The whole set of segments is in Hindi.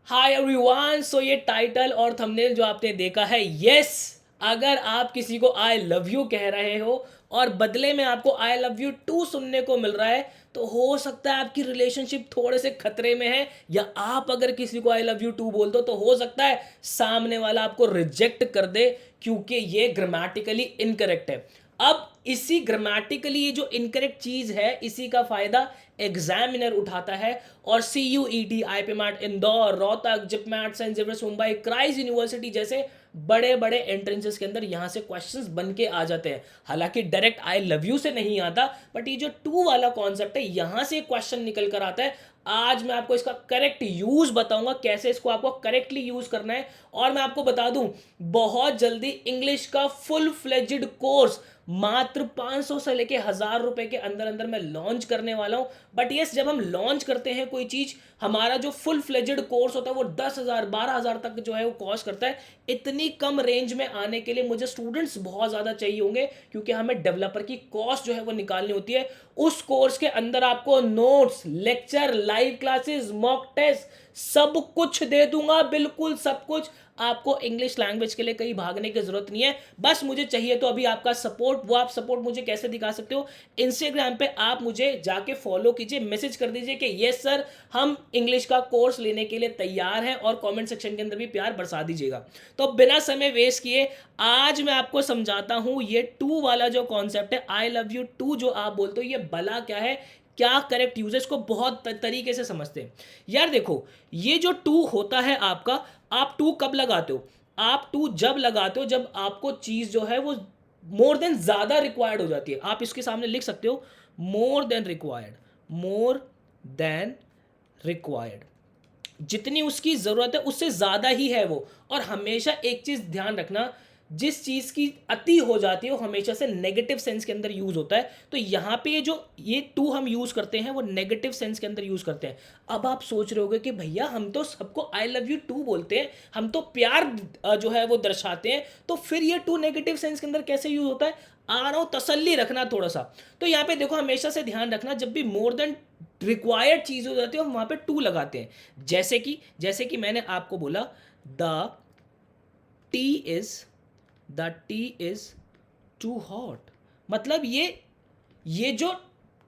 Hi everyone. सो ये टाइटल और थंबनेल जो आपने देखा है, यस, अगर आप किसी को आई लव यू कह रहे हो और बदले में आपको आई लव यू टू सुनने को मिल रहा है, तो हो सकता है आपकी रिलेशनशिप थोड़े से खतरे में है। या आप अगर किसी को आई लव यू टू बोल दो तो हो सकता है सामने वाला आपको रिजेक्ट कर दे, क्योंकि ये ग्रामेटिकली इनकरेक्ट है। अब इसी ग्रामेटिकली ये जो इनकरेक्ट चीज है, इसी का फायदा एग्जामिनर उठाता है। और C U E T, I P MAT Indore, Rohtak, JIPMAT, Saint Xavier's Mumbai, Christ University जैसे बड़े बड़े एंट्रेंसेस के अंदर यहाँ से क्वेश्चंस बन के आ जाते हैं। हालांकि डायरेक्ट आई लव यू से नहीं आता, बट ये जो टू वाला कॉन्सेप्ट है, यहाँ से क्वेश्चन निकल कर आता है। आज मैं आपको इसका करेक्ट यूज बताऊंगा, कैसे इसको आपको करेक्टली यूज करना है। और मैं आपको बता दूं, बहुत जल्दी इंग्लिश का फुल फ्लेज्ड कोर्स मात्र 500 से लेके 1000 रुपए के अंदर अंदर मैं लॉन्च करने वाला हूं। बट यस, जब हम लॉन्च करते हैं कोई चीज, हमारा जो फुल फ्लेज्ड कोर्स होता है वो 10,000 12,000 तक जो है वो कॉस्ट करता है। इतनी कम रेंज में आने के लिए मुझे स्टूडेंट्स बहुत ज़्यादा चाहिए होंगे, क्योंकि हमें डेवलपर की कॉस्ट जो है वो निकालनी होती है। उस कोर्स के अंदर आपको notes, lecture, live classes, mock test सब कुछ दे दूंगा, बिल्कुल सब कुछ। आपको इंग्लिश लैंग्वेज के लिए कहीं भागने की जरूरत नहीं है। बस मुझे चाहिए तो अभी आपका सपोर्ट। वो आप सपोर्ट मुझे कैसे दिखा सकते हो? इंस्टाग्राम पे आप मुझे जाके फॉलो कीजिए, मैसेज कर दीजिए कि यस सर, हम इंग्लिश का कोर्स लेने के लिए तैयार हैं, और कमेंट सेक्शन के अंदर भी प्यार बरसा दीजिएगा। तो बिना समय वेस्ट किए आज मैं आपको समझाता हूं ये टू वाला जो कॉन्सेप्ट है, आई लव यू टू जो आप बोलते हो, ये भला क्या है, क्या करेक्ट यूजेस को बहुत तरीके से समझते हैं। यार देखो, ये जो टू होता है आपका, आप टू कब लगाते हो? आप टू जब लगाते हो जब आपको चीज जो है वो मोर देन ज्यादा रिक्वायर्ड हो जाती है। आप इसके सामने लिख सकते हो more than required. More than required, जितनी उसकी ज़रूरत है उससे ज़्यादा ही है वो। और हमेशा एक चीज़ ध्यान रखना, जिस चीज़ की अति हो जाती है वो हमेशा से नेगेटिव सेंस के अंदर यूज़ होता है। तो यहाँ पे ये टू हम यूज़ करते हैं वो नेगेटिव सेंस के अंदर यूज़ करते हैं। अब आप सोच रहे होगे कि भैया हम तो सबको आई लव यू टू बोलते हैं, हम तो प्यार जो है वो दर्शाते हैं, तो फिर ये टू नेगेटिव सेंस के अंदर कैसे यूज़ होता है? आ रहा हूँ, तसल्ली रखना थोड़ा सा। तो यहाँ पे देखो, हमेशा से ध्यान रखना, जब भी मोर देन रिक्वायर्ड चीज़ हो जाती है हम वहाँ पे टू लगाते हैं। जैसे कि मैंने आपको बोला, the tea is the tea is too hot. मतलब ये जो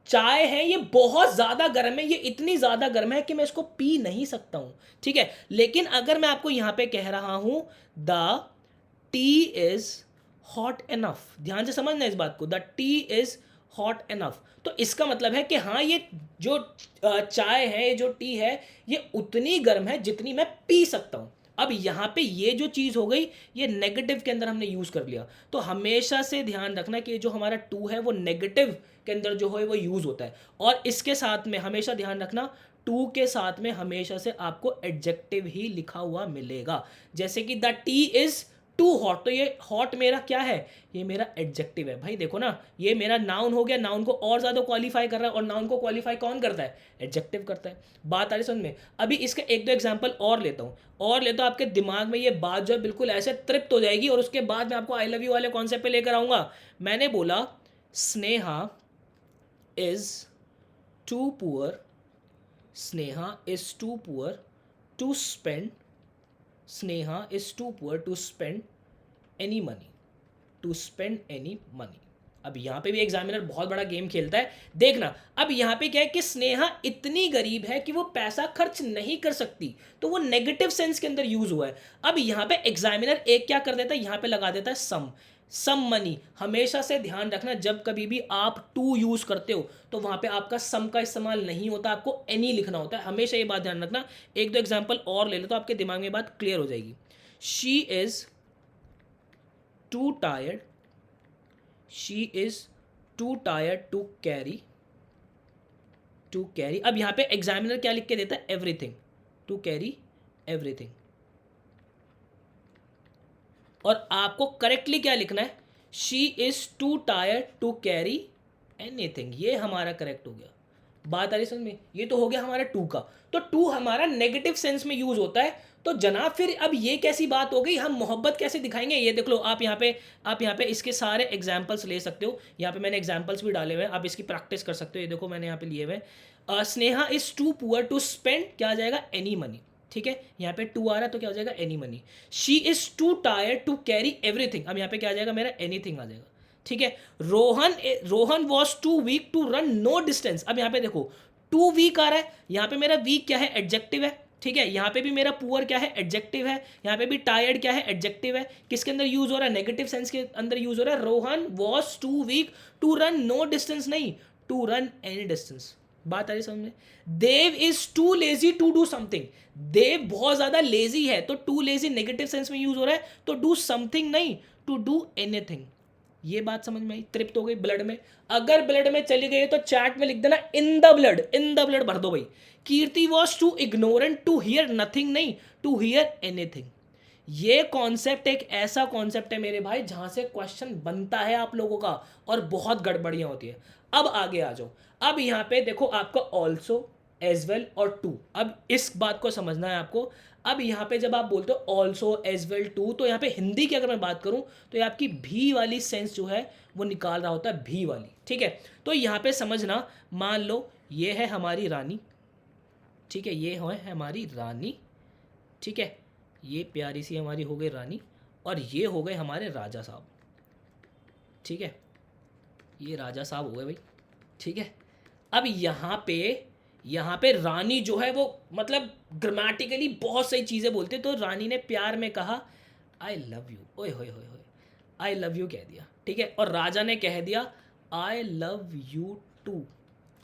चाय है ये बहुत ज़्यादा गर्म है, ये इतनी ज़्यादा गर्म है कि मैं इसको पी नहीं सकता हूँ। ठीक है, लेकिन अगर मैं आपको यहाँ पे कह रहा हूँ the tea is hot enough, ध्यान से समझना इस बात को, the tea is hot enough, तो इसका मतलब है कि हाँ, ये जो चाय है, ये जो टी है, ये उतनी गर्म है जितनी मैं पी सकता हूँ। अब यहाँ पे ये जो चीज़ हो गई, ये नेगेटिव के अंदर हमने यूज़ कर लिया। तो हमेशा से ध्यान रखना कि जो हमारा टू है वो नेगेटिव के अंदर जो है वो यूज़ होता है। और इसके साथ में हमेशा ध्यान रखना, टू के साथ में हमेशा से आपको एडजेक्टिव ही लिखा हुआ मिलेगा। जैसे कि the tea is too hot, तो ये हॉट मेरा क्या है? ये मेरा एडजेक्टिव है। भाई देखो ना, ये मेरा नाउन हो गया, नाउन को और ज़्यादा क्वालिफाई कर रहा है, और नाउन को क्वालिफाई कौन करता है? एडजेक्टिव करता है। बात आ रही समझ में? अभी इसका एक दो एग्जांपल और लेता हूँ, आपके दिमाग में ये बात जो है बिल्कुल ऐसे तृप्त हो जाएगी, और उसके बाद मैं आपको आई लव यू वाले कॉन्सेप्ट पे लेकर आऊँगा। मैंने बोला Sneha is too poor, Sneha is too poor to spend, Sneha is too poor to spend any money, to spend any money. अब यहाँ पे भी एग्जामिनर बहुत बड़ा गेम खेलता है। देखना, अब यहाँ पे क्या है कि स्नेहा इतनी गरीब है कि वो पैसा खर्च नहीं कर सकती, तो वो नेगेटिव सेंस के अंदर यूज हुआ है। अब यहाँ पे एग्जामिनर एक क्या कर देता है, यहाँ पे लगा देता है सम मनी। हमेशा से ध्यान रखना, जब कभी भी आप टू यूज करते हो तो वहां पे आपका सम का इस्तेमाल नहीं होता, आपको एनी लिखना होता है। हमेशा ये बात ध्यान रखना। एक दो एग्जाम्पल और ले लो तो आपके दिमाग में बात क्लियर हो जाएगी। She is too tired, she is too tired to carry. अब यहां पे एग्जामिनर क्या लिख के देता है? Everything, to carry everything. और आपको करेक्टली क्या लिखना है? She is too tired to carry anything. ये हमारा करेक्ट हो गया। बात आ रही समझ में? ये तो हो गया हमारा टू का। तो टू हमारा नेगेटिव सेंस में यूज होता है। तो जनाब फिर अब ये कैसी बात हो गई, हम मोहब्बत कैसे दिखाएंगे? ये देख लो, आप यहाँ पे इसके सारे एग्जाम्पल्स ले सकते हो। यहाँ पे मैंने एग्जाम्पल्स भी डाले हुए हैं, आप इसकी प्रैक्टिस कर सकते हो। ये देखो मैंने यहाँ पे लिए हुए हैं। Sneha is too poor to spend, क्या आ जाएगा? Any money. ठीक है, यहाँ पे टू आ रहा है तो क्या हो जाएगा any money. She is too tired to carry everything, अब यहाँ पे क्या आ जाएगा मेरा एनीथिंग आ जाएगा। ठीक है, Rohan was too weak to run no distance, अब यहाँ पे देखो टू वीक आ रहा है, यहाँ पे मेरा वीक क्या है एडजेक्टिव है। ठीक है, यहाँ पे भी मेरा पुअर क्या है एडजेक्टिव है, यहाँ पे भी टायर्ड क्या है एडजेक्टिव है। किसके अंदर यूज हो रहा है, नेगेटिव सेंस के अंदर यूज हो रहा है। Rohan was too weak to run no distance नहीं, टू रन एनी डिस्टेंस। बात आ रही समझ में। Dev is too lazy to do something, Dev बहुत ज्यादा लेजी है तो टू लेजी नेगेटिव सेंस में यूज हो रहा है, तो डू समथिंग नहीं, टू डू एनीथिंग। ये बात समझ में आई, तृप्त हो गई ब्लड में। अगर ब्लड में चली गई तो चैट में लिख देना in the blood, in the blood भर दो भाई। Kirti was too ignorant to hear nothing नहीं, टू हियर एनीथिंग। ये कॉन्सेप्ट एक ऐसा कॉन्सेप्ट है मेरे भाई जहां से क्वेश्चन बनता है आप लोगों का और बहुत गड़बड़ियां होती है। अब आगे आ जाओ, अब यहाँ पे देखो आपका ऑल्सो, एज वेल और टू। अब इस बात को समझना है आपको। अब यहाँ पे जब आप बोलते हो ऑल्सो एज वेल टू, तो यहाँ पे हिंदी की अगर मैं बात करूँ तो ये आपकी भी वाली सेंस जो है वो निकाल रहा होता है, भी वाली। ठीक है, तो यहाँ पे समझना, मान लो ये है हमारी रानी, ठीक है, ये है हमारी रानी, ठीक है, ये प्यारी सी हमारी हो गई रानी, और ये हो गए हमारे राजा साहब। ठीक है, ये राजा साहब हो गए भाई। ठीक है, अब यहाँ पे रानी जो है वो मतलब ग्रामेटिकली बहुत सही चीज़ें बोलते, तो रानी ने प्यार में कहा आई लव यू, ओए होए होए होए, आई लव यू कह दिया। ठीक है, और राजा ने कह दिया I love you too,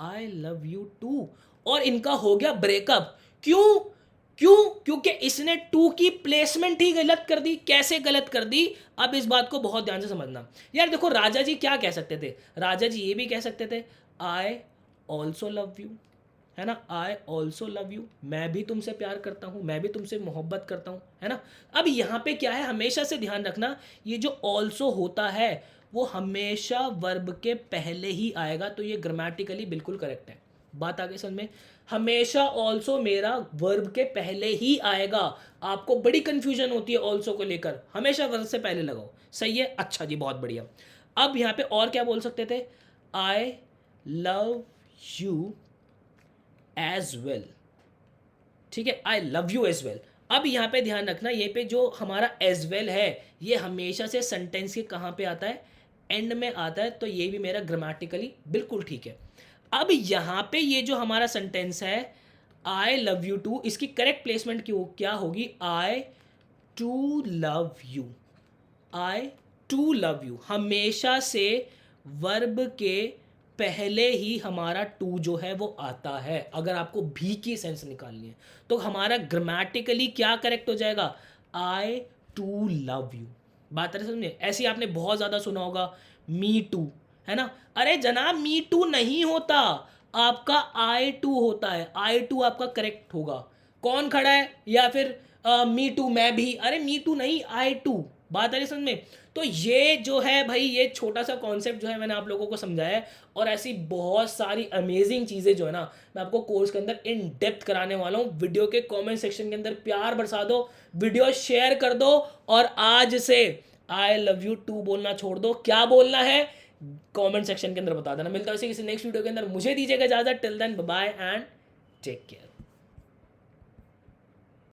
I love you too, और इनका हो गया ब्रेकअप। क्यों क्यों? क्योंकि इसने टू की प्लेसमेंट ही गलत कर दी। कैसे गलत कर दी, अब इस बात को बहुत ध्यान से समझना। यार देखो, राजा जी क्या कह सकते थे, राजा जी ये भी कह सकते थे आई ऑल्सो लव यू, है ना, आई ऑल्सो लव यू, मैं भी तुमसे प्यार करता हूँ, मैं भी तुमसे मोहब्बत करता हूँ, है ना। अब यहाँ पे क्या है, हमेशा से ध्यान रखना, ये जो ऑल्सो होता है वो हमेशा वर्ब के पहले ही आएगा, तो ये ग्रामेटिकली बिल्कुल करेक्ट है। बात आगे समझ में, हमेशा ऑल्सो मेरा वर्ब के पहले ही आएगा। आपको बड़ी कंफ्यूजन होती है ऑल्सो को लेकर, हमेशा वर्ब से पहले लगाओ। सही है, अच्छा जी, बहुत बढ़िया। अब यहाँ पे और क्या बोल सकते थे, I love you as well. ठीक है, I love you as well. अब यहाँ पे ध्यान रखना, ये पे जो हमारा एज वेल है ये हमेशा से सेंटेंस के कहाँ पे आता है, एंड में आता है, तो ये भी मेरा ग्रामेटिकली बिल्कुल ठीक है। अब यहाँ पे ये जो हमारा सेंटेंस है आई लव यू टू, इसकी करेक्ट प्लेसमेंट क्या होगी, I too love you, I too love you. हमेशा से वर्ब के पहले ही हमारा टू जो है वो आता है, अगर आपको भी की सेंस निकालनी है तो हमारा ग्रामेटिकली क्या करेक्ट हो जाएगा, आई टू लव यू। बात है समझे, ऐसी आपने बहुत ज़्यादा सुना होगा मी टू, है ना। अरे जनाब, मी टू नहीं होता, आपका आई टू होता है, आई टू आपका करेक्ट होगा। कौन खड़ा है, या फिर मी टू मैं भी, अरे मी टू नहीं, आई टू। बात आ रही समझ में। तो ये जो है भाई, ये छोटा सा कॉन्सेप्ट जो है मैंने आप लोगों को समझाया है, और ऐसी बहुत सारी अमेजिंग चीज़ें जो है ना मैं आपको कोर्स के अंदर इन डेप्थ कराने वाला हूँ। वीडियो के कमेंट सेक्शन के अंदर प्यार बरसा दो, वीडियो शेयर कर दो, और आज से आई लव यू टू बोलना छोड़ दो। क्या बोलना है कमेंट सेक्शन के अंदर बता देना। मिलता है किसी नेक्स्ट वीडियो के अंदर, मुझे दीजिएगा इजाजत। Till then bye and take care.